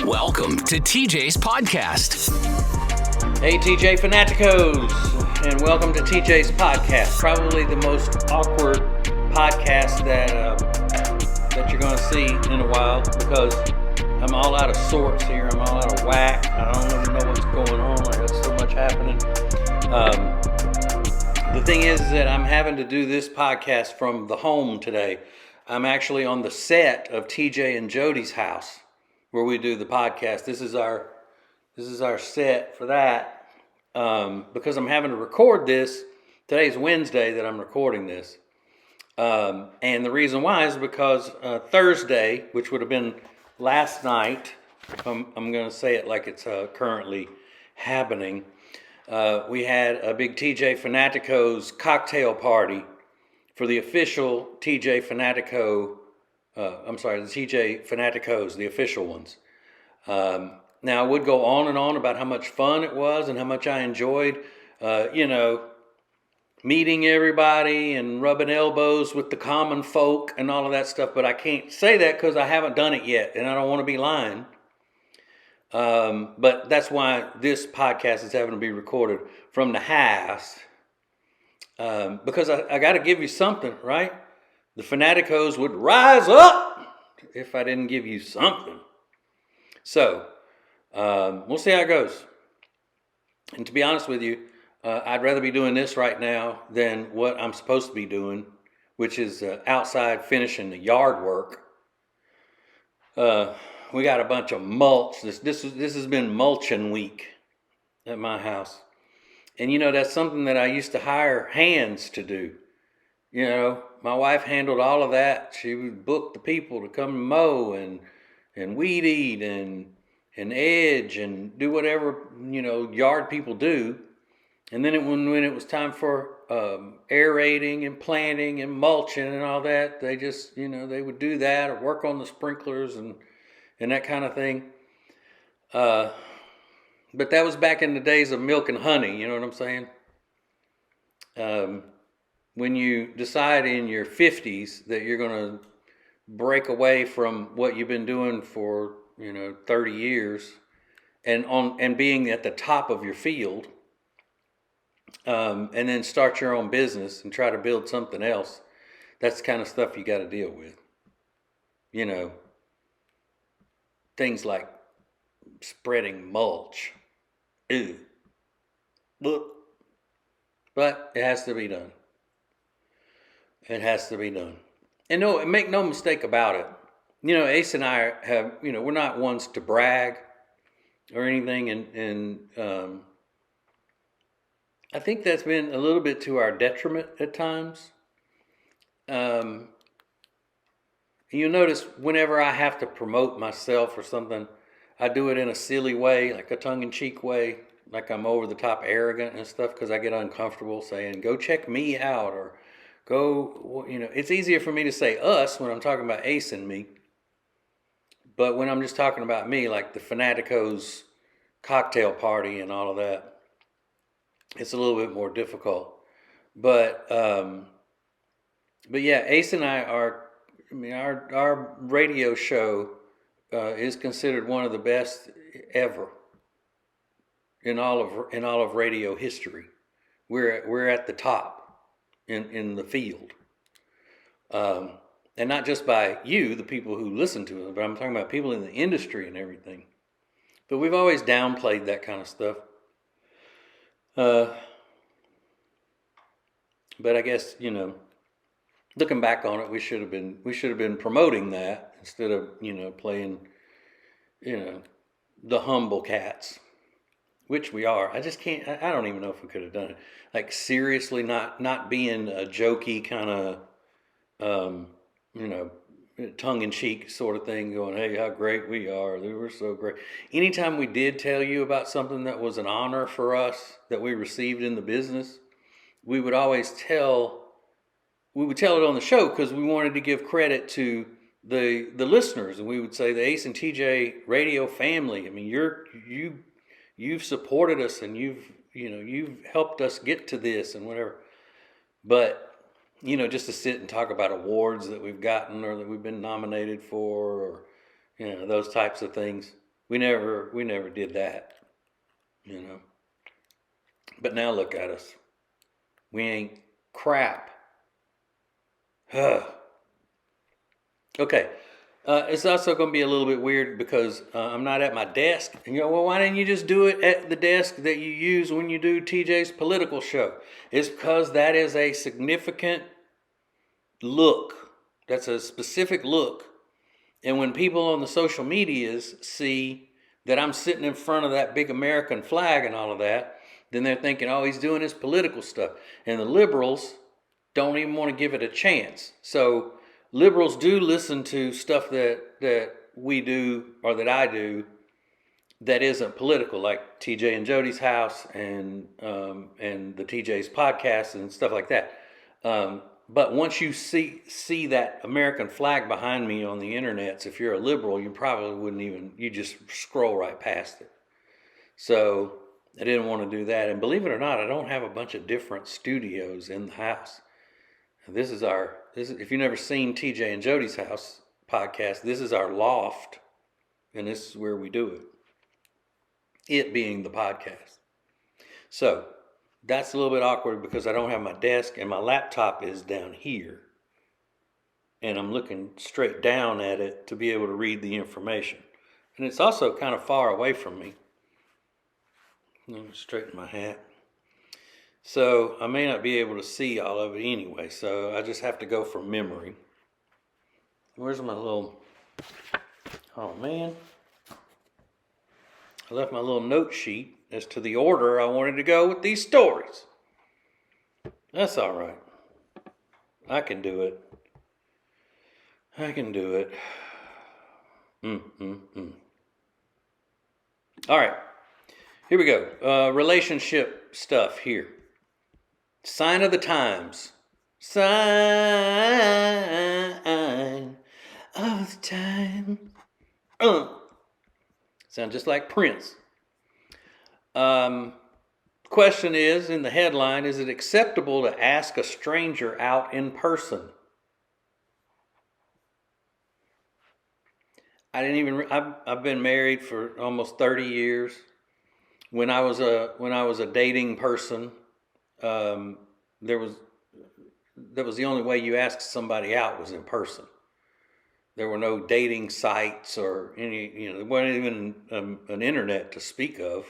Welcome to TJ's podcast. Hey TJ Fanaticos, and welcome to TJ's podcast. Probably the most awkward podcast that you're going to see in a while because I'm all out of sorts here. I'm all out of whack. I don't even know what's going on. I got so much happening. The thing is that I'm having to do this podcast from the home today. I'm actually on the set of TJ and Jody's house where we do the podcast. This is our set for that because I'm having to record this. Today's Wednesday that I'm recording this. And the reason why is because Thursday, which would have been last night, I'm going to say it like it's currently happening, we had a big TJ Fanaticos cocktail party for the official TJ Fanatico, the TJ Fanaticos, the official ones. Now, I would go on and on about how much fun it was and how much I enjoyed, meeting everybody and rubbing elbows with the common folk and all of that stuff. But I can't say that because I haven't done it yet, and I don't want to be lying. But that's why this podcast is having to be recorded from the house. Because I got to give you something, right? The Fanaticos would rise up if I didn't give you something. So, we'll see how it goes. And to be honest with you, I'd rather be doing this right now than what I'm supposed to be doing, which is outside finishing the yard work. We got a bunch of mulch. This has been mulching week at my house. And that's something that I used to hire hands to do. My wife handled all of that. She would book the people to come mow and weed eat and edge and do whatever, yard people do. And then when it was time for aerating and planting and mulching and all that, they just, they would do that or work on the sprinklers and that kind of thing. But that was back in the days of milk and honey, you know what I'm saying? When you decide in your 50s that you're going to break away from what you've been doing for, 30 years and being at the top of your field, and then start your own business and try to build something else, that's the kind of stuff you got to deal with. Things like spreading mulch. Ew. Look. But it has to be done. It has to be done. And make no mistake about it. Ace and I have, we're not ones to brag or anything. And I think that's been a little bit to our detriment at times. You'll notice whenever I have to promote myself or something, I do it in a silly way, like a tongue-in-cheek way, like I'm over-the-top arrogant and stuff because I get uncomfortable saying, go check me out, or go, it's easier for me to say us when I'm talking about Ace and me. But when I'm just talking about me, like the Fanaticos cocktail party and all of that, it's a little bit more difficult. But yeah, Ace and I are, our radio show is considered one of the best ever in all of radio history. We're at the top in the field, and not just by you, the people who listen to it, but I'm talking about people in the industry and everything. But we've always downplayed that kind of stuff. But I guess looking back on it, we should have been promoting that instead of playing the humble cats, which we are. I just can't. I don't even know if we could have done it. Like seriously, not being a jokey kind of tongue-in-cheek sort of thing. Going, hey, how great we are! We were so great. Anytime we did tell you about something that was an honor for us that we received in the business, we would always tell. We would tell it on the show because we wanted to give credit to the listeners, and we would say the Ace and TJ radio family. I mean, you've supported us, and you've helped us get to this and whatever. But just to sit and talk about awards that we've gotten or that we've been nominated for, or those types of things. We never did that, you know. But now look at us. We ain't crap. Okay. It's also going to be a little bit weird because I'm not at my desk. And well, why didn't you just do it at the desk that you use when you do TJ's political show? It's because that is a significant look. That's a specific look. And when people on the social medias see that I'm sitting in front of that big American flag and all of that, then they're thinking, oh, he's doing his political stuff. And the liberals don't even want to give it a chance. So liberals do listen to stuff that we do or that I do that isn't political, like TJ and Jody's house and the TJ's podcast and stuff like that. But once you see that American flag behind me on the internets, if you're a liberal, you probably wouldn't even, you just scroll right past it. So I didn't want to do that. And believe it or not, I don't have a bunch of different studios in the house. This is if you've never seen TJ and Jody's house podcast, this is our loft, and this is where we do it. It being the podcast. So that's a little bit awkward because I don't have my desk and my laptop is down here. And I'm looking straight down at it to be able to read the information. And it's also kind of far away from me. Let me straighten my hat. So I may not be able to see all of it anyway, so I just have to go from memory. Where's my little, oh man. I left my little note sheet as to the order I wanted to go with these stories. That's all right. I can do it. All right. Here we go. Relationship stuff here. Sign of the times. Sign of the time. Sound just like Prince. Question is, in the headline, is it acceptable to ask a stranger out in person? I've been married for almost 30 years. When I was a dating person, that was the only way you asked somebody out was in person. There were no dating sites or any, there wasn't even an internet to speak of.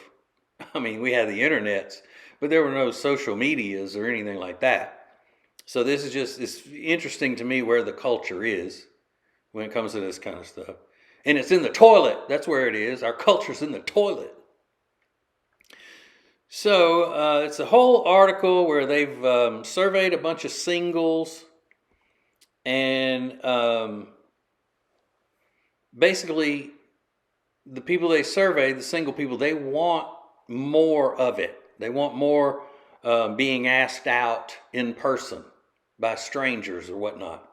I mean, we had the internets, but there were no social medias or anything like that. So it's interesting to me where the culture is when it comes to this kind of stuff. And it's in the toilet. That's where it is. Our culture's in the toilet. So it's a whole article where they've surveyed a bunch of singles, and basically the people they surveyed, the single people, they want more of it. They want more being asked out in person by strangers or whatnot.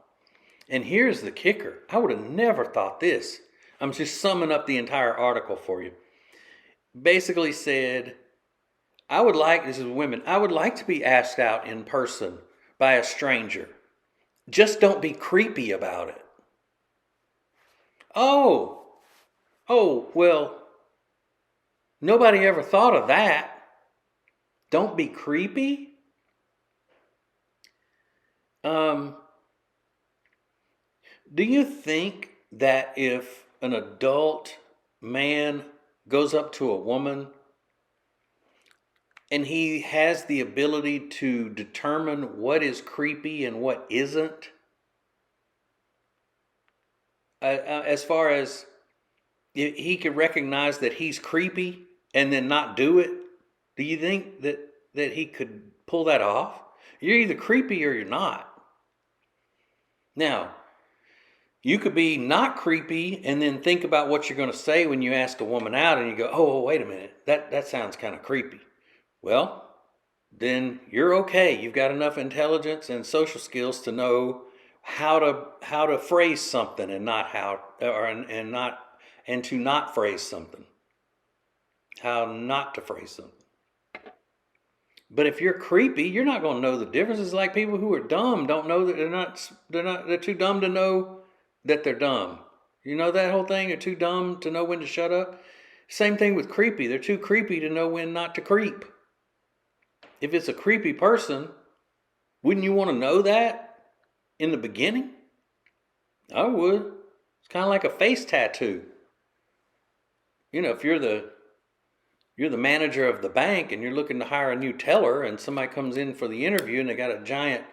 And here's the kicker. I would have never thought this. I'm just summing up the entire article for you. Basically said, this is women, I would like to be asked out in person by a stranger. Just don't be creepy about it. Oh, well, nobody ever thought of that. Don't be creepy? Do you think that if an adult man goes up to a woman and he has the ability to determine what is creepy and what isn't, as far as he could recognize that he's creepy and then not do it, do you think that he could pull that off? You're either creepy or you're not. Now, you could be not creepy and then think about what you're going to say when you ask a woman out and you go, oh, wait a minute, that sounds kind of creepy. Well, then you're okay. You've got enough intelligence and social skills to know how to phrase something and not to not phrase something. How not to phrase something. But if you're creepy, you're not going to know the difference. It's like people who are dumb don't know that they're too dumb to know that they're dumb. You know that whole thing? They're too dumb to know when to shut up. Same thing with creepy. They're too creepy to know when not to creep. If it's a creepy person, wouldn't you want to know that in the beginning? I would. It's kind of like a face tattoo. You know, if you're the manager of the bank and you're looking to hire a new teller and somebody comes in for the interview and they got a giant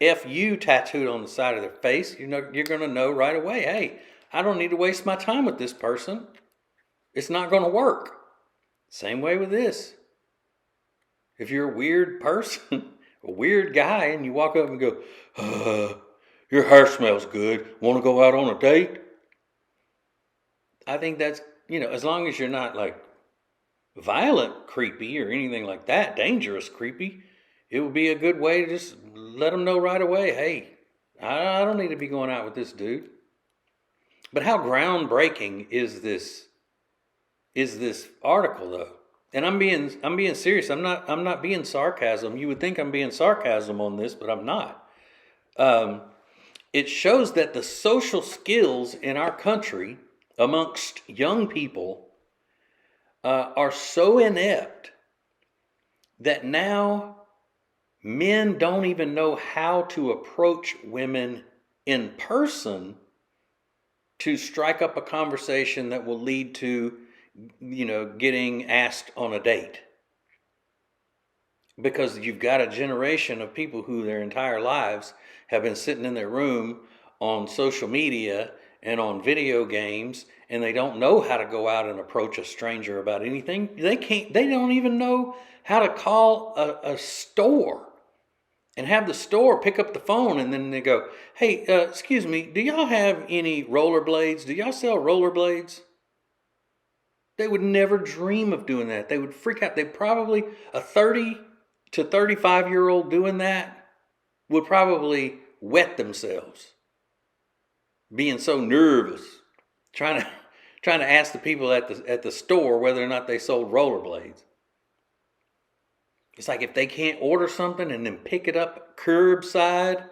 FU tattooed on the side of their face, you're going to know right away, hey, I don't need to waste my time with this person. It's not going to work. Same way with this. If you're a weird person, a weird guy, and you walk up and go, your hair smells good. Want to go out on a date? I think that's, as long as you're not like violent creepy or anything like that, dangerous creepy, it would be a good way to just let them know right away, hey, I don't need to be going out with this dude. But how groundbreaking is this article though? And I'm being serious. I'm not being sarcasm. You would think I'm being sarcasm on this, but I'm not. It shows that the social skills in our country amongst young people are so inept that now men don't even know how to approach women in person to strike up a conversation that will lead to, getting asked on a date. Because you've got a generation of people who their entire lives have been sitting in their room on social media and on video games, and they don't know how to go out and approach a stranger about anything. They don't even know how to call a store and have the store pick up the phone, and then they go, hey, excuse me, do y'all have any rollerblades? Do y'all sell rollerblades? They would never dream of doing that. They would freak out. They probably, a 30 to 35-year-old doing that would probably wet themselves, being so nervous, trying to ask the people at the store whether or not they sold rollerblades. It's like if they can't order something and then pick it up curbside,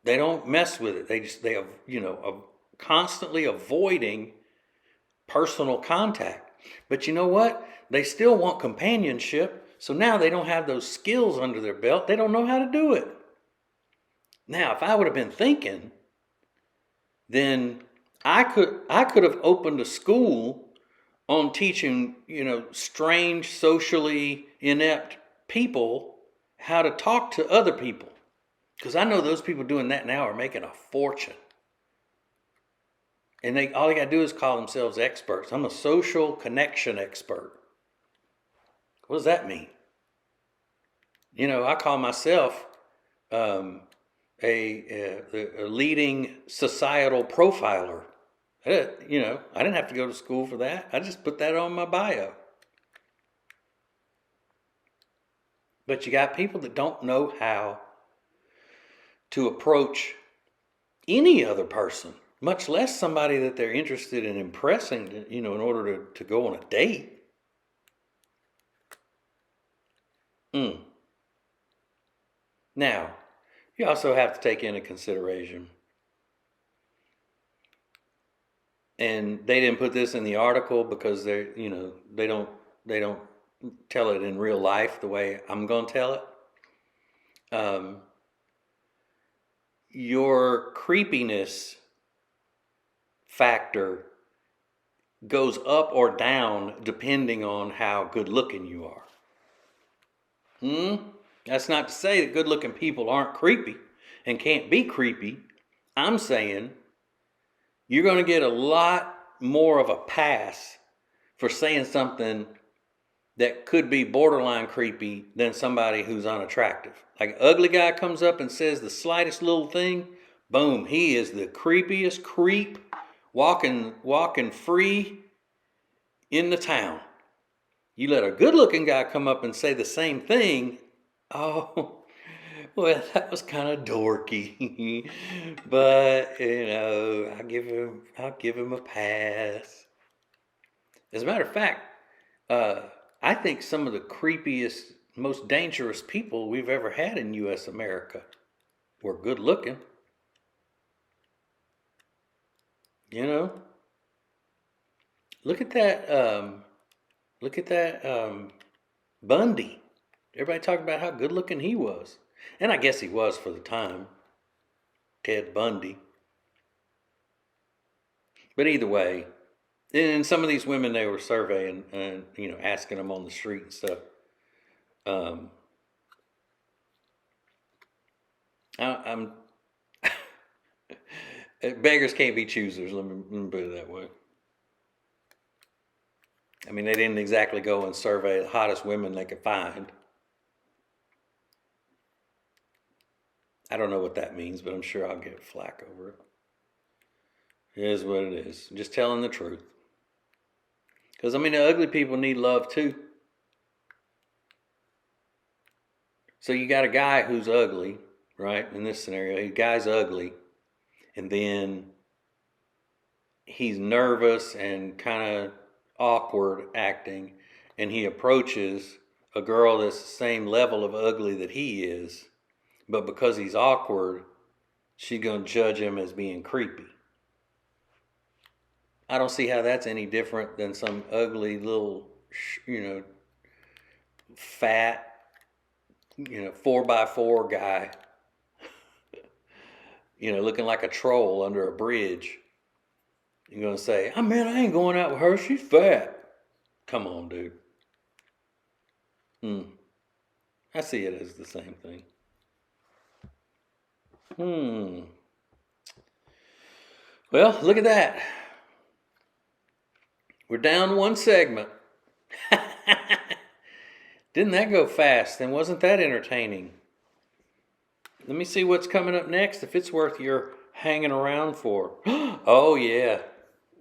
they don't mess with it. They have constantly avoiding personal contact. But you know what? They still want companionship. So now they don't have those skills under their belt. They don't know how to do it. Now, if I would have been thinking, then I could have opened a school on teaching, strange, socially inept people how to talk to other people. Because I know those people doing that now are making a fortune. And all they got to do is call themselves experts. I'm a social connection expert. What does that mean? I call myself a leading societal profiler. I didn't have to go to school for that. I just put that on my bio. But you got people that don't know how to approach any other person, much less somebody that they're interested in impressing, in order to go on a date. Now, you also have to take into consideration, and they didn't put this in the article because they don't tell it in real life the way I'm going to tell it. Your creepiness factor goes up or down depending on how good looking you are. That's not to say that good looking people aren't creepy and can't be creepy. I'm saying you're going to get a lot more of a pass for saying something that could be borderline creepy than somebody who's unattractive. Like an ugly guy comes up and says the slightest little thing, boom, he is the creepiest creep walking free in the town. You let a good-looking guy come up and say the same thing, oh, well, that was kind of dorky, but I'll give him a pass. As a matter of fact, I think some of the creepiest, most dangerous people we've ever had in U.S. America were good-looking. Look at that. Look at that. Bundy. Everybody talking about how good looking he was, and I guess he was for the time. Ted Bundy. But either way, and some of these women they were surveying and asking them on the street and stuff. I'm beggars can't be choosers. Let me put it that way. I mean, they didn't exactly go and survey the hottest women they could find. I don't know what that means, but I'm sure I'll get flack over it. It is what it is. Just telling the truth. Because, I mean, the ugly people need love too. So you got a guy who's ugly, right? In this scenario, the guy's ugly. And then he's nervous and kind of awkward acting. And he approaches a girl that's the same level of ugly that he is. But because he's awkward, she's going to judge him as being creepy. I don't see how that's any different than some ugly little, fat, 4x4 guy, looking like a troll under a bridge. You're going to say, oh man, I ain't going out with her. She's fat. Come on, dude. I see it as the same thing. Well, look at that. We're down one segment. Didn't that go fast? And wasn't that entertaining? Let me see what's coming up next, if it's worth your hanging around for. Oh, yeah.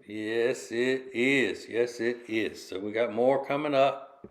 Yes, it is. Yes, it is. So we got more coming up.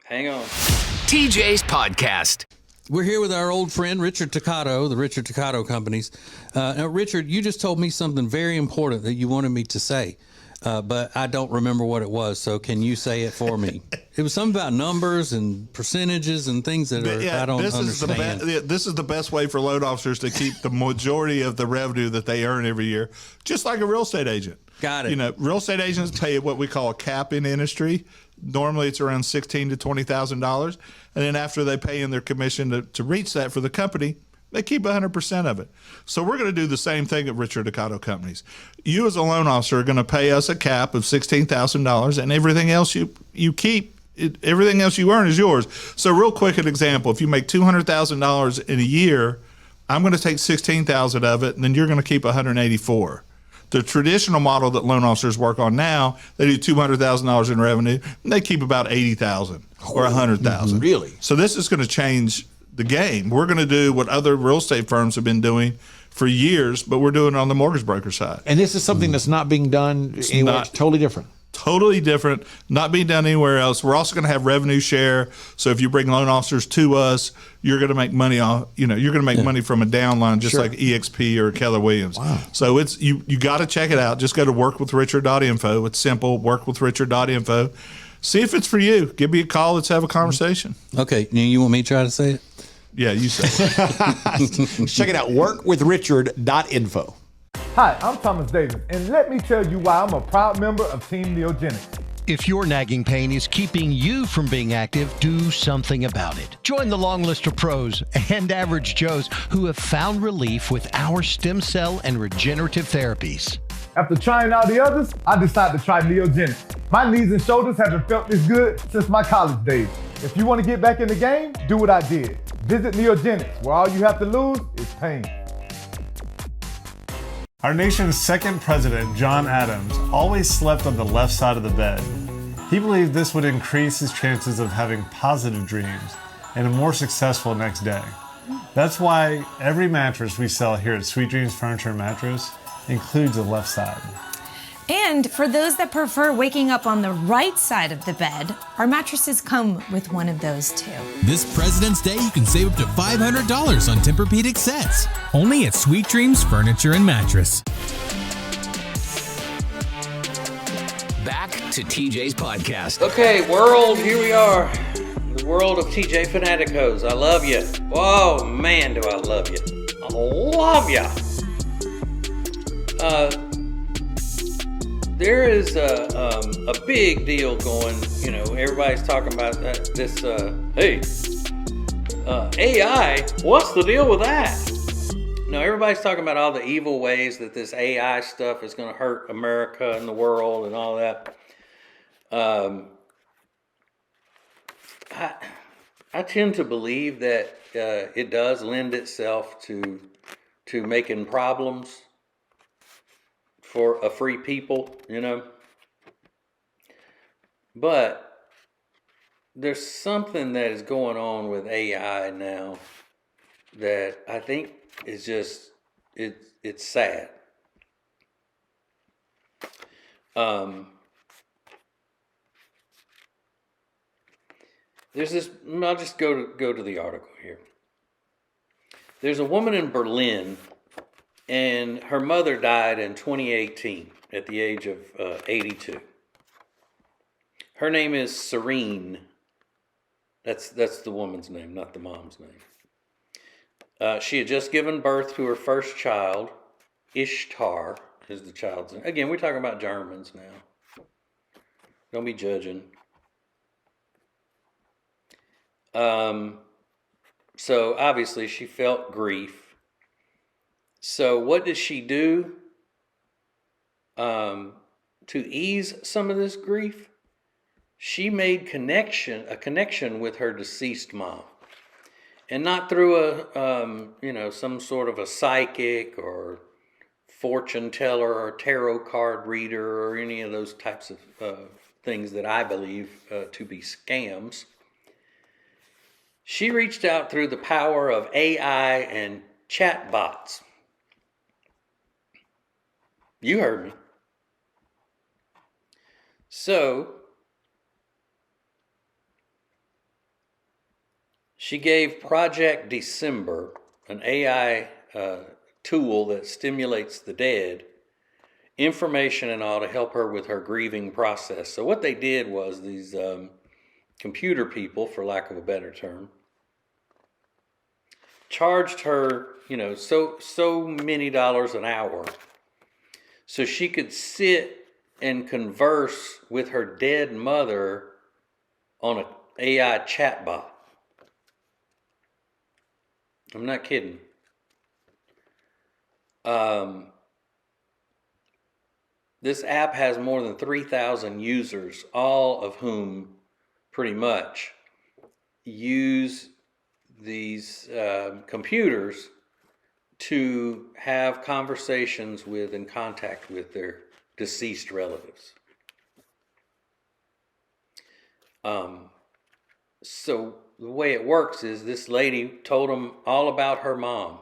Hang on. TJ's Podcast. We're here with our old friend, Richard Toccato, the Richard Toccato Companies. Now, Richard, you just told me something very important that you wanted me to say, but I don't remember what it was, so can you say it for me? It was something about numbers and percentages and things that I don't understand. This is the best way for loan officers to keep the majority of the revenue that they earn every year, just like a real estate agent. Got it. Real estate agents pay what we call a cap in industry. Normally, it's around $16,000 to $20,000, and then after they pay in their commission to reach that for the company, they keep 100% of it. So we're going to do the same thing at Richard Toccato Companies. You as a loan officer are going to pay us a cap of $16,000, and everything else you keep, everything else you earn is yours. So real quick, an example: if you make $200,000 in a year, I'm going to take $16,000 of it, and then you're going to keep $184,000. The traditional model that loan officers work on now, they do $200,000 in revenue, and they keep about $80,000 or $100,000. Really? So this is going to change the game. We're going to do what other real estate firms have been doing for years, but we're doing it on the mortgage broker side. And this is something that's not being done anywhere. It's totally different. Totally different, not being done anywhere else. We're also going to have revenue share. So if you bring loan officers to us, you're going to make money off. You're going to make money from a downline, just like EXP or Keller Williams. Wow. So it's you got to check it out. Just go to workwithrichard.info. It's simple. Workwithrichard.info. See if it's for you. Give me a call. Let's have a conversation. Okay, you want me to try to say it? Yeah, you say it. Check it out. Workwithrichard.info. Hi, I'm Thomas Davis, and let me tell you why I'm a proud member of Team Neogenics. If your nagging pain is keeping you from being active, do something about it. Join the long list of pros and average Joes who have found relief with our stem cell and regenerative therapies. After trying all the others, I decided to try Neogenics. My knees and shoulders haven't felt this good since my college days. If you want to get back in the game, do what I did. Visit Neogenics, where all you have to lose is pain. Our nation's second president, John Adams, always slept on the left side of the bed. He believed this would increase his chances of having positive dreams and a more successful next day. That's why every mattress we sell here at Sweet Dreams Furniture and Mattress includes a left side. And for those that prefer waking up on the right side of the bed, our mattresses come with one of those too. This President's Day, you can save up to $500 on Tempur-Pedic sets. Only at Sweet Dreams Furniture and Mattress. Back to TJ's Podcast. Okay, world, here we are. The world of TJ Fanaticos. I love you. Oh, man, do I love you. I love you. there is a big deal going. You know, everybody's talking about this. AI. What's the deal with that? No, everybody's talking about all the evil ways that this AI stuff is going to hurt America and the world and all that. I tend to believe that it does lend itself to making problems for a free people, you know. But there's something that is going on with AI now that I think is just it's sad. There's this. I'll just go to the article here. There's a woman in Berlin, and her mother died in 2018 at the age of 82. Her name is Serene. That's the woman's name, not the mom's name. She had just given birth to her first child. Ishtar is the child's name. Again, we're talking about Germans now. Don't be judging. So obviously she felt grief. So what did she do to ease some of this grief? She made a connection with her deceased mom, and not through some sort of a psychic or fortune teller or tarot card reader or any of those types of things that I believe to be scams. She reached out through the power of AI and chatbots. You heard me. So, she gave Project December, an AI tool that stimulates the dead, information and all to help her with her grieving process. So what they did was these computer people, for lack of a better term, charged her, so many dollars an hour so she could sit and converse with her dead mother on an AI chatbot. I'm not kidding. This app has more than 3,000 users, all of whom pretty much use these computers to have conversations with and contact with their deceased relatives. So the way it works is this lady told them all about her mom.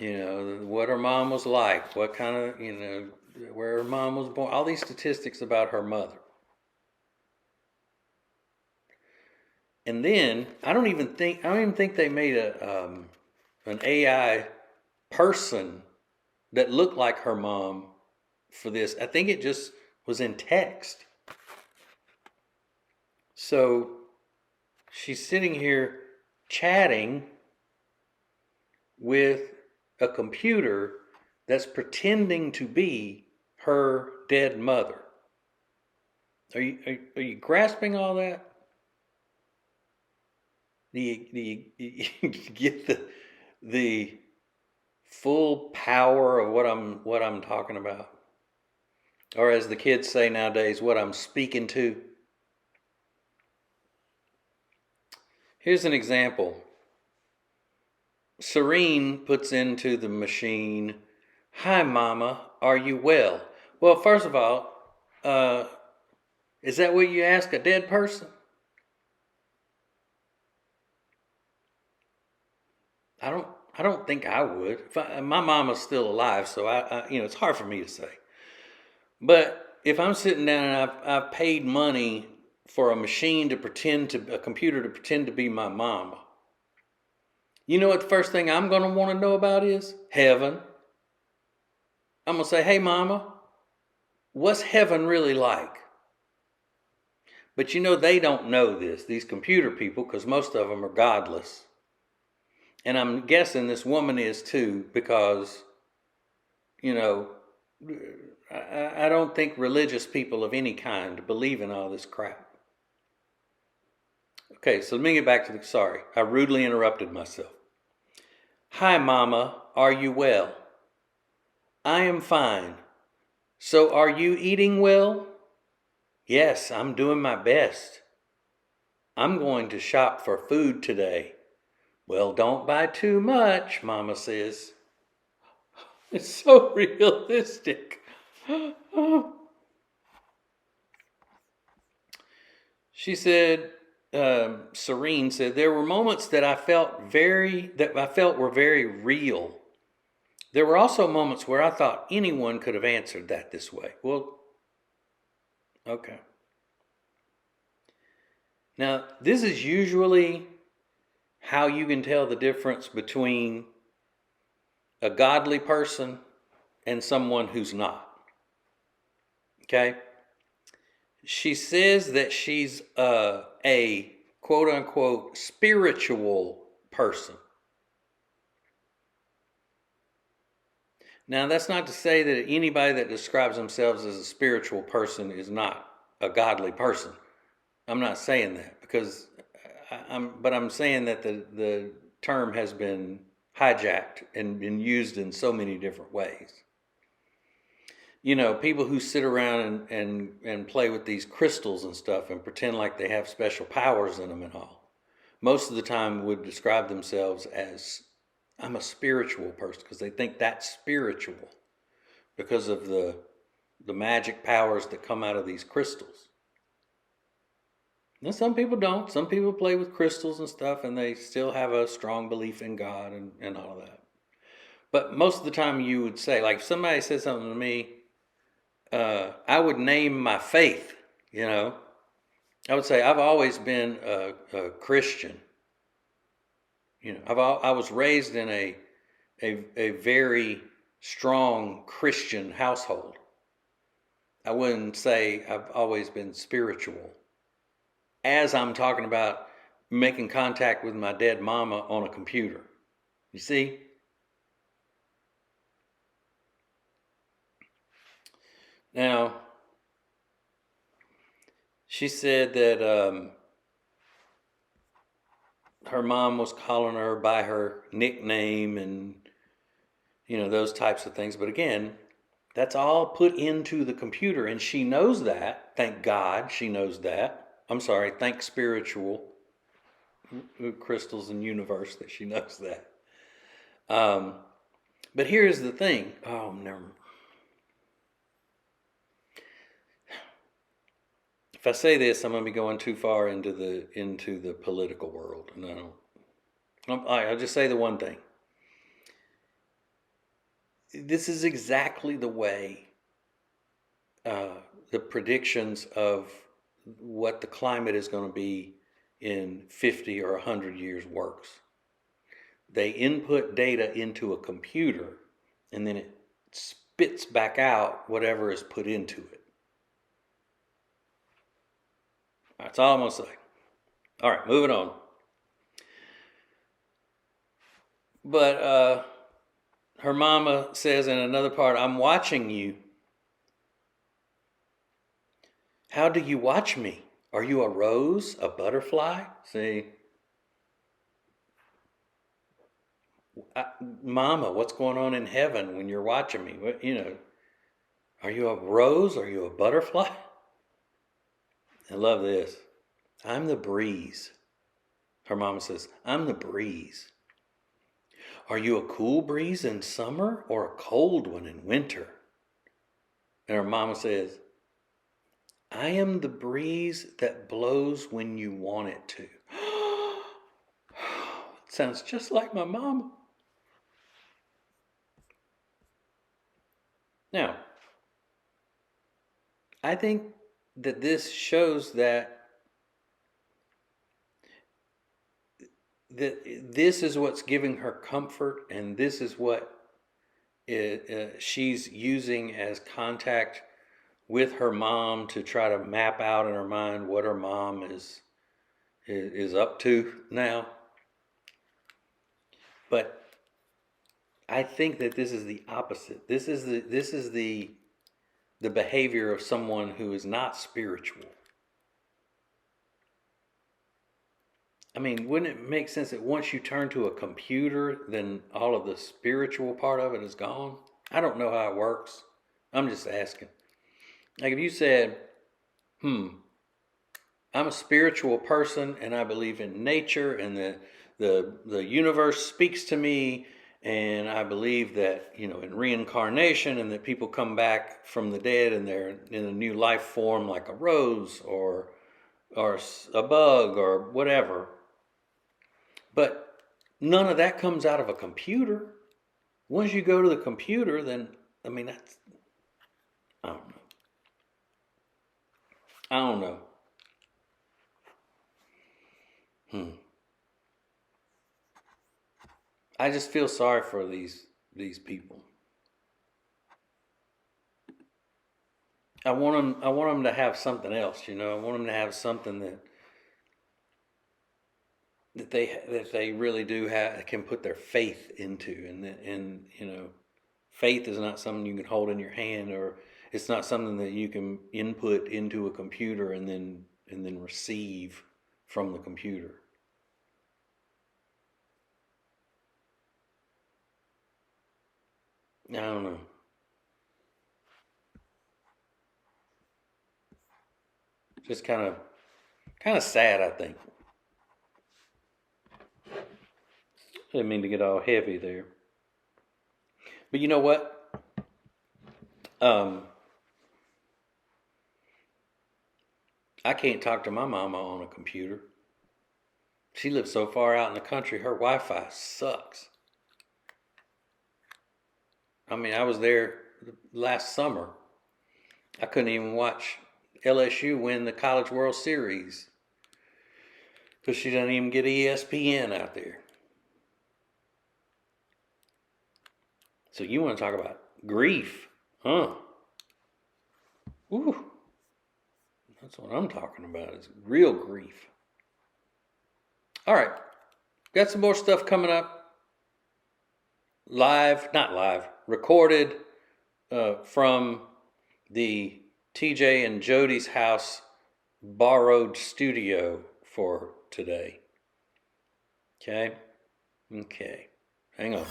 What her mom was like, what kind of, where her mom was born, all these statistics about her mother. And then I don't even think they made an AI person that looked like her mom for this. I think it just was in text. So she's sitting here chatting with a computer that's pretending to be her dead mother. Are you grasping all that? Do you get the full power of what I'm talking about? Or as the kids say nowadays, what I'm speaking to? Here's an example. Serene puts into the machine, "Hi, Mama, are you well?" Well, first of all, is that what you ask a dead person? I don't think I would. My mama's still alive, so I it's hard for me to say. But if I'm sitting down and I've paid money for a computer to pretend to be my mama, you know what the first thing I'm going to want to know about is? Heaven. I'm going to say, "Hey, Mama, what's heaven really like?" But they don't know this, these computer people, because most of them are godless. And I'm guessing this woman is too, because, I don't think religious people of any kind believe in all this crap. Okay, so let me get back to sorry, I rudely interrupted myself. Hi, Mama, are you well? I am fine. So are you eating well? Yes, I'm doing my best. I'm going to shop for food today. Well, don't buy too much, Mama says. It's so realistic. She said, Serene said, there were moments that I felt were very real. There were also moments where I thought anyone could have answered that this way. Well, okay. Now, this is usually how you can tell the difference between a godly person and someone who's not. Okay? She says that she's a quote-unquote spiritual person. Now, that's not to say that anybody that describes themselves as a spiritual person is not a godly person. I'm not saying that because I'm saying that the term has been hijacked and been used in so many different ways. You know, people who sit around and play with these crystals and stuff and pretend like they have special powers in them and all, most of the time would describe themselves as, I'm a spiritual person, because they think that's spiritual because of the magic powers that come out of these crystals. Now, some people don't. Some people play with crystals and stuff and they still have a strong belief in God and all of that. But most of the time you would say, like if somebody said something to me, I would name my faith, you know. I would say I've always been a Christian. You know, I was raised in a very strong Christian household. I wouldn't say I've always been spiritual. As I'm talking about making contact with my dead mama on a computer. You see? Now, she said that her mom was calling her by her nickname and, you know, those types of things. But again, that's all put into the computer and she knows that. Thank God she knows that. I'm sorry, thank spiritual crystals and universe that she knows that. But here's the thing. Oh, never. If I say this, I'm going to be going too far into the political world, and I'll just say the one thing. This is exactly the way the predictions of what the climate is going to be in 50 or 100 years works. They input data into a computer, and then it spits back out whatever is put into it. That's all I'm going to say. All right, moving on. But her mama says in another part, I'm watching you. How do you watch me? Are you a rose, a butterfly? See? Mama, what's going on in heaven when you're watching me? You know, are you a rose? Are you a butterfly? I love this. I'm the breeze. Her mama says, I'm the breeze. Are you a cool breeze in summer or a cold one in winter? And her mama says, I am the breeze that blows when you want it to. It sounds just like my mama. Now, I think that this shows that this is what's giving her comfort, and this is what she's using as contact with her mom to try to map out in her mind what her mom is up to now. But I think that this is the opposite. This is the the behavior of someone who is not spiritual. I mean, wouldn't it make sense that once you turn to a computer, then all of the spiritual part of it is gone? I don't know how it works. I'm just asking. Like if you said, I'm a spiritual person and I believe in nature and the universe speaks to me, and I believe that, in reincarnation, and that people come back from the dead and they're in a new life form like a rose or a bug or whatever. But none of that comes out of a computer. Once you go to the computer, then, that's, I don't know. I just feel sorry for these people. I want them to have something else, I want them to have something that they really do can put their faith into, and faith is not something you can hold in your hand, or it's not something that you can input into a computer and then receive from the computer. I don't know. Just kind of sad, I think. Didn't mean to get all heavy there. But you know what? I can't talk to my mama on a computer. She lives so far out in the country, her Wi-Fi sucks. I was there last summer. I couldn't even watch LSU win the College World Series because she doesn't even get ESPN out there. So you want to talk about grief, huh? Ooh, that's what I'm talking about, is real grief. All right, got some more stuff coming up. Recorded from the TJ and Jody's house borrowed studio for today. Okay, hang on.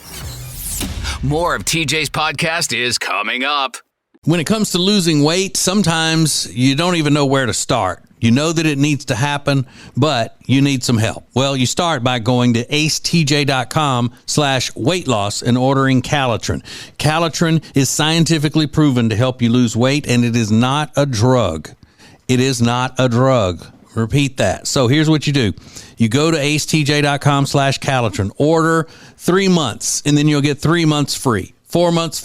More of TJ's podcast is coming up. When it comes to losing weight, sometimes you don't even know where to start. You know that it needs to happen, but you need some help. Well, you start by going to acetj.com/weight loss and ordering Calitrin. Calitrin is scientifically proven to help you lose weight, and it is not a drug. It is not a drug. Repeat that. So here's what you do. You go to acetj.com/Calitrin, order 3 months, and then you'll get 3 months free. 4 months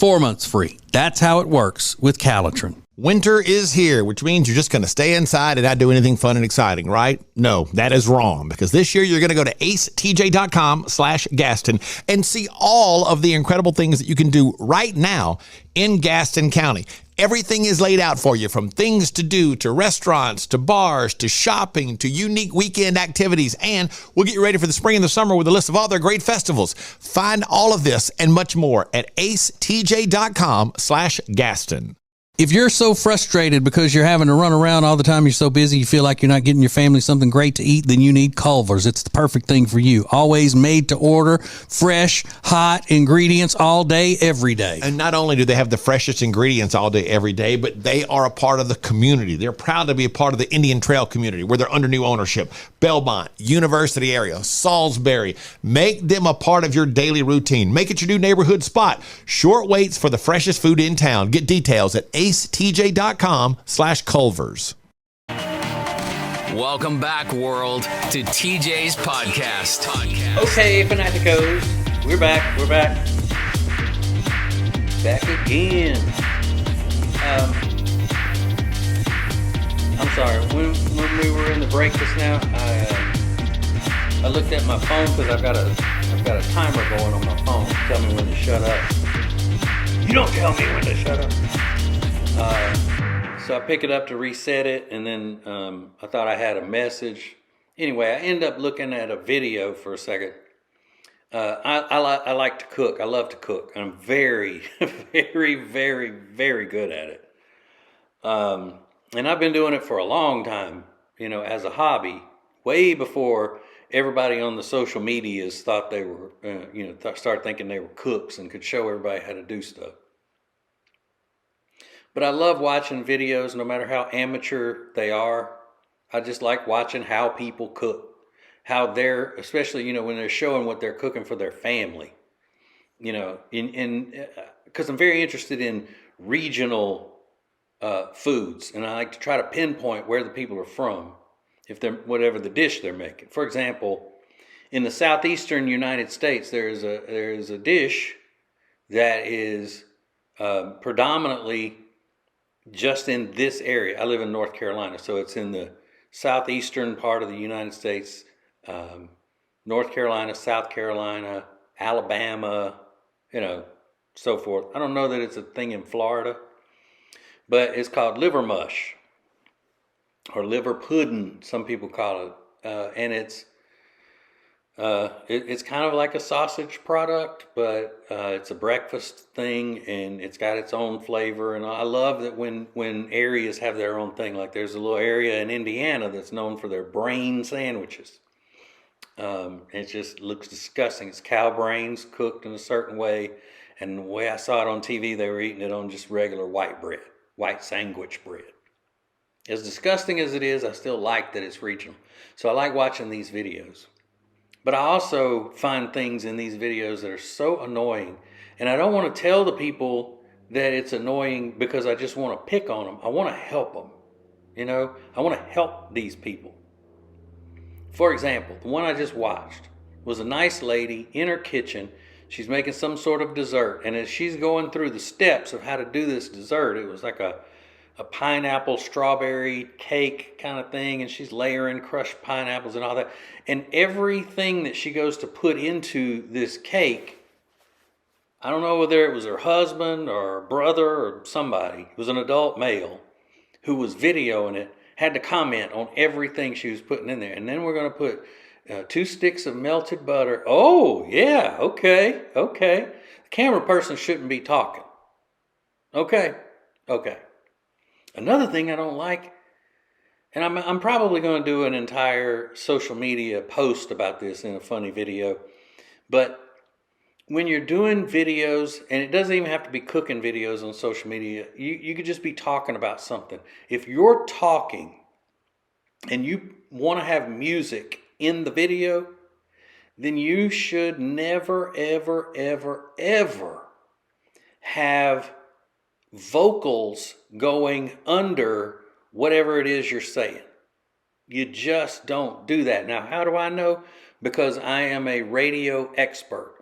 free. That's how it works with Calitrin. Winter is here, which means you're just going to stay inside and not do anything fun and exciting, right? No, that is wrong, because this year you're going to go to acetj.com/Gaston and see all of the incredible things that you can do right now in Gaston County. Everything is laid out for you, from things to do, to restaurants, to bars, to shopping, to unique weekend activities. And we'll get you ready for the spring and the summer with a list of all their great festivals. Find all of this and much more at acetj.com/Gaston. If you're so frustrated because you're having to run around all the time, you're so busy, you feel like you're not getting your family something great to eat, then you need Culver's. It's the perfect thing for you. Always made to order, fresh, hot ingredients all day, every day. And not only do they have the freshest ingredients all day, every day, but they are a part of the community. They're proud to be a part of the Indian Trail community, where they're under new ownership. Belmont, University area, Salisbury. Make them a part of your daily routine. Make it your new neighborhood spot. Short waits for the freshest food in town. Get details at acetj.com/Culver's. Welcome back, world, to TJ's podcast. Okay, Fanaticos, we're back. Back again. I'm sorry, when we were in the break just now, I looked at my phone because I've got a timer going on my phone to tell me when to shut up. You don't tell me when to shut up. So I pick it up to reset it, and then I thought I had a message. Anyway, I end up looking at a video for a second. I like to cook. I love to cook. I'm very, very, very, very good at it. And I've been doing it for a long time, as a hobby, way before everybody on the social medias thought they were, started thinking they were cooks and could show everybody how to do stuff. But I love watching videos, no matter how amateur they are. I just like watching how people cook, how they're, especially, when they're showing what they're cooking for their family, because I'm very interested in regional foods, and I like to try to pinpoint where the people are from, if they're whatever the dish they're making. For example, in the southeastern United States, there is a dish that is predominantly just in this area. I live in North Carolina, so it's in the southeastern part of the United States, North Carolina, South Carolina, Alabama, so forth. I don't know that it's a thing in Florida, but it's called liver mush or liver pudding, some people call it, and it's kind of like a sausage product, but it's a breakfast thing, and it's got its own flavor. And I love that when areas have their own thing. Like there's a little area in Indiana that's known for their brain sandwiches. It just looks disgusting. It's cow brains cooked in a certain way, and the way I saw it on TV, they were eating it on just regular white bread, white sandwich bread. As disgusting as it is, I still like that it's regional. So I like watching these videos. But I also find things in these videos that are so annoying, and I don't want to tell the people that it's annoying because I just want to pick on them. I want to help them. I want to help these people. For example, the one I just watched was a nice lady in her kitchen. She's making some sort of dessert, and as she's going through the steps of how to do this dessert, it was like a pineapple strawberry cake kind of thing, and she's layering crushed pineapples and all that. And everything that she goes to put into this cake, I don't know whether it was her husband or her brother or somebody, it was an adult male who was videoing it, had to comment on everything she was putting in there. And then we're going to put 2 sticks of melted butter. Oh, yeah, okay. The camera person shouldn't be talking. Okay. Another thing I don't like, and I'm probably going to do an entire social media post about this in a funny video, but when you're doing videos, and it doesn't even have to be cooking videos on social media, you could just be talking about something. If you're talking and you want to have music in the video, then you should never, ever, ever, ever have vocals going under whatever it is you're saying. You just don't do that. Now, how do I know? Because I am a radio expert.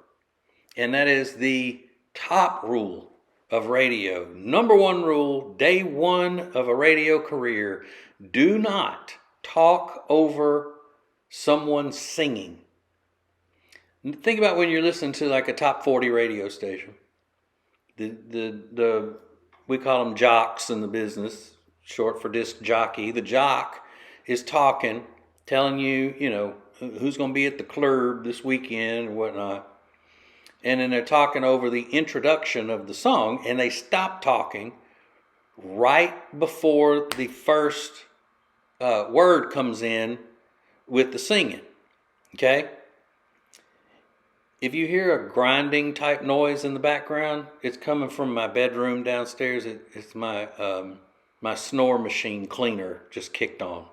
And that is the top rule of radio. Number 1 rule, day 1 of a radio career: do not talk over someone singing. Think about when you're listening to like a top 40 radio station. We call them jocks in the business, short for disc jockey. The jock is talking, telling you, who's going to be at the club this weekend or whatnot. And then they're talking over the introduction of the song, and they stop talking right before the first word comes in with the singing. Okay? If you hear a grinding type noise in the background, it's coming from my bedroom downstairs. It's my my snore machine cleaner just kicked on.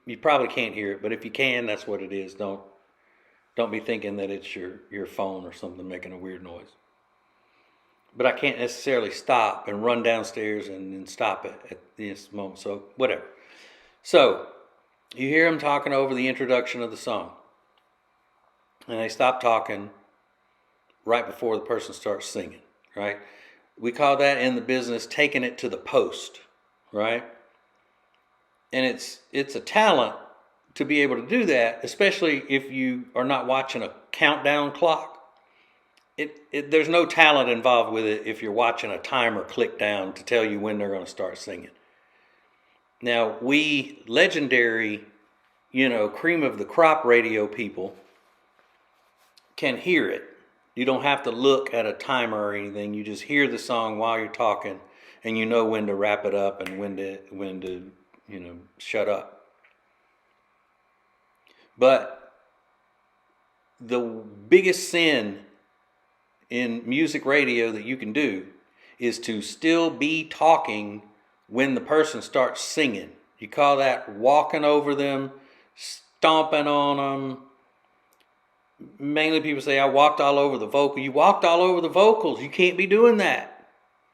You probably can't hear it, but if you can, that's what it is. Don't be thinking that it's your phone or something making a weird noise. But I can't necessarily stop and run downstairs and stop it at this moment. So whatever. So you hear them talking over the introduction of the song. And they stop talking right before the person starts singing, right? We call that in the business taking it to the post, right? And it's a talent to be able to do that, especially if you are not watching a countdown clock. There's no talent involved with it if you're watching a timer click down to tell you when they're going to start singing. Now, we legendary, cream of the crop radio people can hear it. You don't have to look at a timer or anything. You just hear the song while you're talking, and you know when to wrap it up and when to shut up. But the biggest sin in music radio that you can do is to still be talking when the person starts singing. You call that walking over them, stomping on them. Mainly people say, I walked all over the vocal. You walked all over the vocals. You can't be doing that.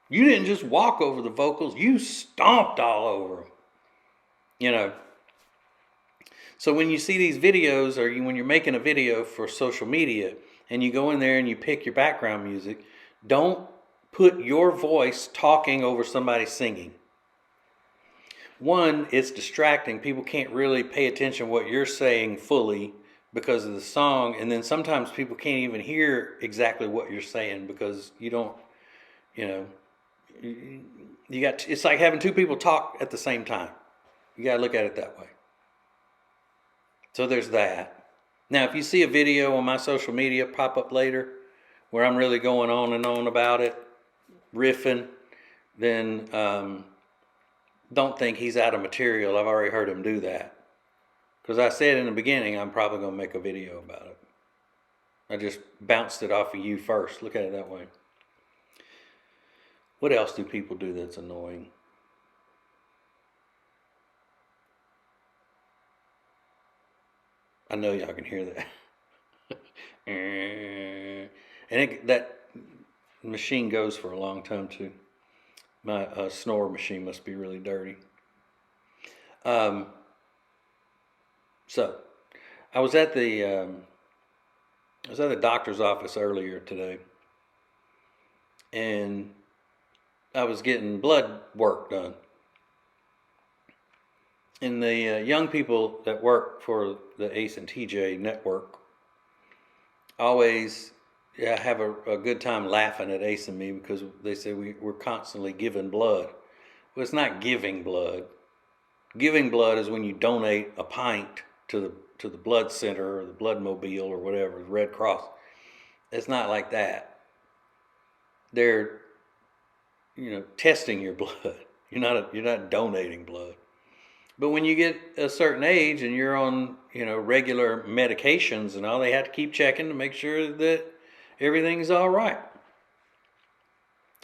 You didn't just walk over the vocals. You stomped all over them. So when you see these videos, or when you're making a video for social media and you go in there and you pick your background music, don't put your voice talking over somebody singing. One, it's distracting. People can't really pay attention to what you're saying fully because of the song. And then sometimes people can't even hear exactly what you're saying because you don't, it's like having two people talk at the same time. You got to look at it that way. So there's that. Now, if you see a video on my social media pop up later where I'm really going on and on about it, riffing, then don't think he's out of material. I've already heard him do that. Because I said in the beginning, I'm probably going to make a video about it. I just bounced it off of you first. Look at it that way. What else do people do that's annoying? I know y'all can hear that. And that machine goes for a long time too. My snore machine must be really dirty. So, I was at the doctor's office earlier today, and I was getting blood work done. And the young people that work for the ACE and TJ network always have a good time laughing at Ace and me because they say we're constantly giving blood. Well, it's not giving blood. Giving blood is when you donate a pint to the blood center or the blood mobile or whatever, the Red Cross. It's not like that. They're, testing your blood. You're not donating blood. But when you get a certain age and you're on, regular medications and all, they have to keep checking to make sure that everything's all right.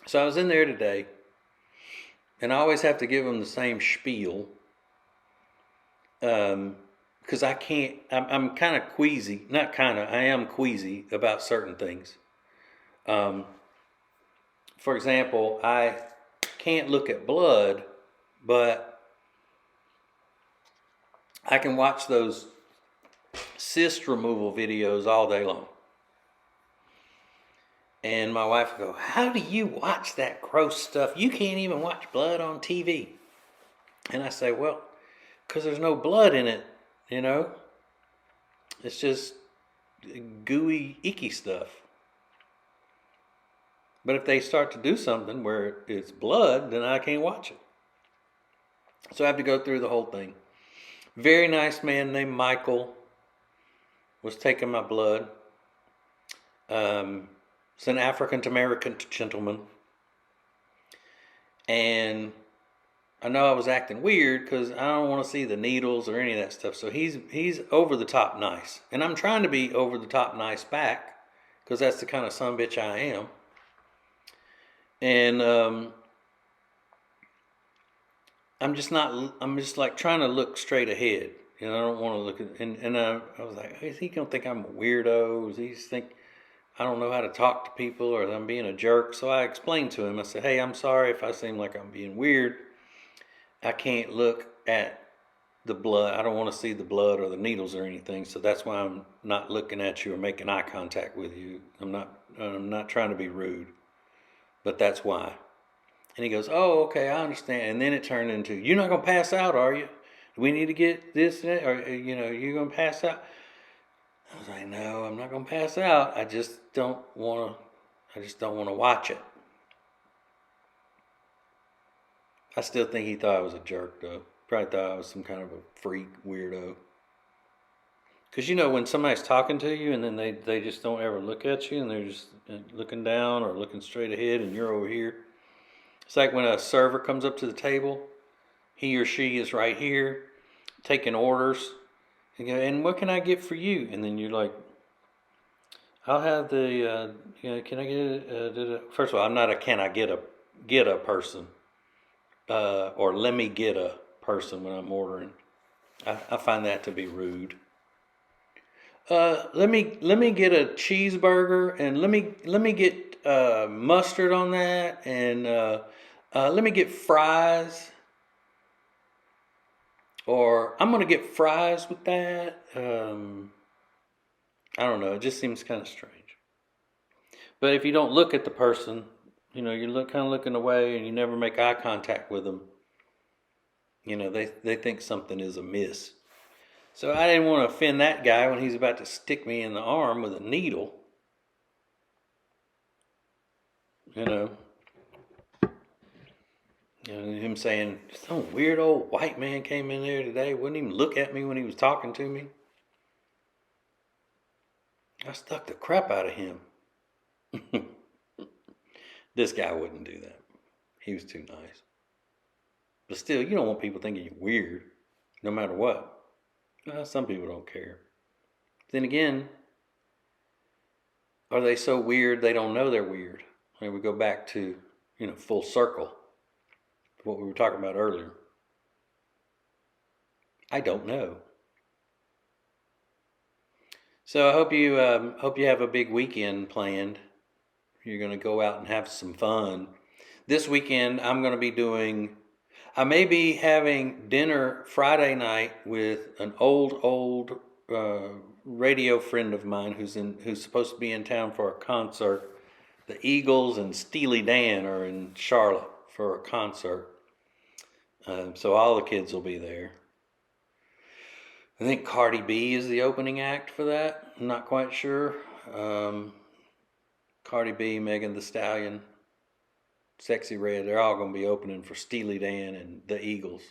So I was in there today, and I always have to give them the same spiel, because I can't. I'm kind of queasy. Not kind of. I am queasy about certain things. For example, I can't look at blood, but I can watch those cyst removal videos all day long. And my wife would go, how do you watch that gross stuff? You can't even watch blood on TV. And I say, well, because there's no blood in it, It's just gooey, icky stuff. But if they start to do something where it's blood, then I can't watch it. So I have to go through the whole thing. Very nice man named Michael was taking my blood. It's an African-American gentleman. And I know I was acting weird because I don't want to see the needles or any of that stuff. So he's over the top nice. And I'm trying to be over the top nice back because that's the kind of sumbitch I am. And I'm just like trying to look straight ahead. I don't want to look at, and I was like, is he going to think I'm a weirdo? Is he think I don't know how to talk to people or that I'm being a jerk? So I explained to him, I said, hey, I'm sorry if I seem like I'm being weird. I can't look at the blood. I don't want to see the blood or the needles or anything. So that's why I'm not looking at you or making eye contact with you. I'm not trying to be rude, but that's why. And he goes, oh, okay, I understand. And then it turned into, you're not going to pass out, are you? We need to get this, or, you're going to pass out. I was like, no, I'm not going to pass out. I just don't want to watch it. I still think he thought I was a jerk, though. Probably thought I was some kind of a freak weirdo. Because, when somebody's talking to you and then they just don't ever look at you and they're just looking down or looking straight ahead and you're over here. It's like when a server comes up to the table, he or she is right here taking orders. And what can I get for you? And then you're like, I'll have the, can I get first of all, I'm not a can I get a person, or let me get a person when I'm ordering. I find that to be rude. Let me get a cheeseburger, and let me get mustard on that, and let me get fries. Or I'm gonna get fries with that. I don't know. It just seems kind of strange. But if you don't look at the person, you know, you're kind of looking away, and you never make eye contact with them, you know, they think something is amiss. So I didn't want to offend that guy when he's about to stick me in the arm with a needle. You know, him saying, some weird old white man came in there today, wouldn't even look at me when he was talking to me. I stuck the crap out of him. This guy wouldn't do that. He was too nice. But still, you don't want people thinking you're weird, no matter what. Well, some people don't care. Then again, are they so weird they don't know they're weird? I mean, we go back to, full circle, what we were talking about earlier. I don't know. So I hope you have a big weekend planned. You're going to go out and have some fun. This weekend, I may be having dinner Friday night with an old radio friend of mine who's supposed to be in town for a concert. The Eagles and Steely Dan are in Charlotte for a concert. So all the kids will be there. I think Cardi B is the opening act for that. I'm not quite sure. Cardi B, Megan Thee Stallion, Sexy Red, they're all going to be opening for Steely Dan and the Eagles.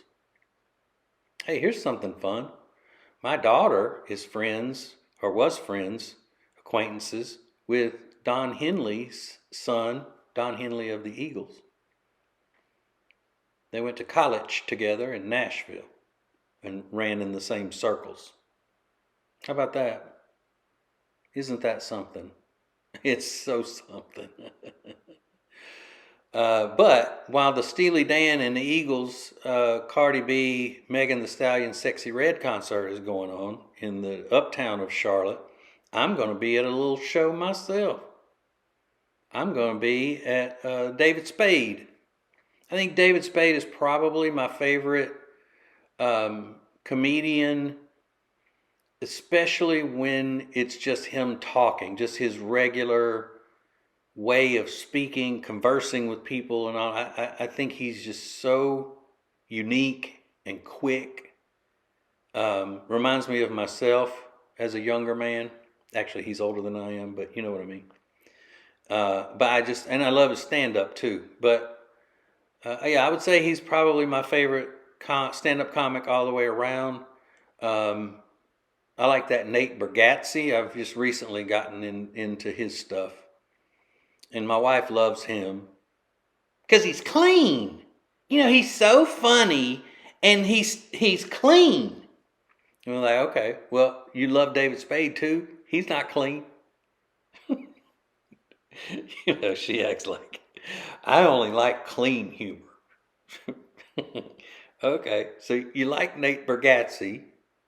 Hey, here's something fun. My daughter is acquaintances with Don Henley's son, Don Henley of the Eagles. They went to college together in Nashville and ran in the same circles. How about that? Isn't that something? It's so something. But while the Steely Dan and the Eagles, Cardi B, Megan Thee Stallion, Sexy Red concert is going on in the uptown of Charlotte, I'm going to be at a little show myself. I'm going to be at David Spade. I think David Spade is probably my favorite comedian, especially when it's just him talking, just his regular way of speaking, conversing with people and all. I think he's just so unique and quick. Reminds me of myself as a younger man. Actually, he's older than I am, but you know what I mean. But I love his stand-up too. But I would say he's probably my favorite stand-up comic all the way around. I like that Nate Bargatze. I've just recently gotten into his stuff. And my wife loves him because he's clean. He's so funny and he's clean. And we're like, okay, well, you love David Spade too? He's not clean. She acts like, I only like clean humor. Okay, so you like Nate Bargatze.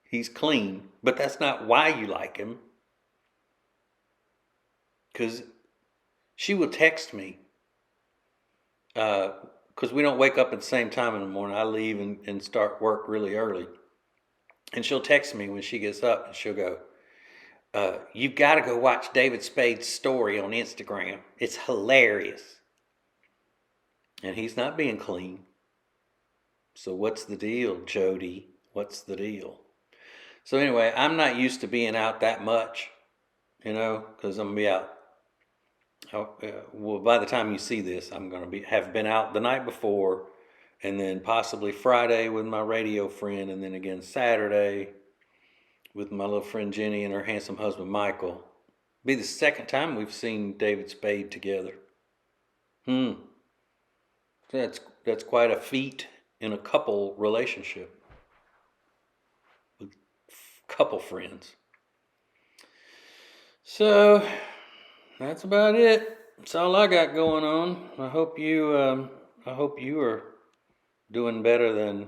He's clean, but that's not why you like him. Because she will text me. Because we don't wake up at the same time in the morning. I leave and start work really early. And she'll text me when she gets up and she'll go, you've got to go watch David Spade's story on Instagram. It's hilarious. And he's not being clean. So what's the deal, Jody? What's the deal? So anyway, I'm not used to being out that much, because I'm going to be out. Well, by the time you see this, I'm going to have been out the night before, and then possibly Friday with my radio friend, and then again Saturday with my little friend Jenny and her handsome husband Michael. Be the second time we've seen David Spade together. That's quite a feat in a couple relationship with couple friends. So that's about it. That's all I got going on. I hope you are doing better than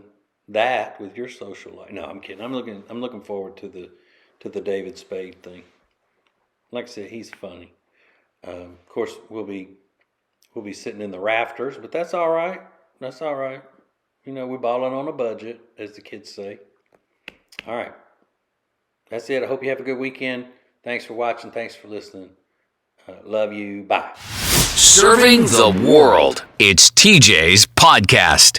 that with your social life. No, I'm kidding. I'm looking forward to the David Spade thing. Like I said, he's funny. Of course, we'll be sitting in the rafters, but that's all right. That's all right. You know, we're balling on a budget, as the kids say. All right. That's it. I hope you have a good weekend. Thanks for watching. Thanks for listening. Love you. Bye. Serving the world. It's TJ's podcast.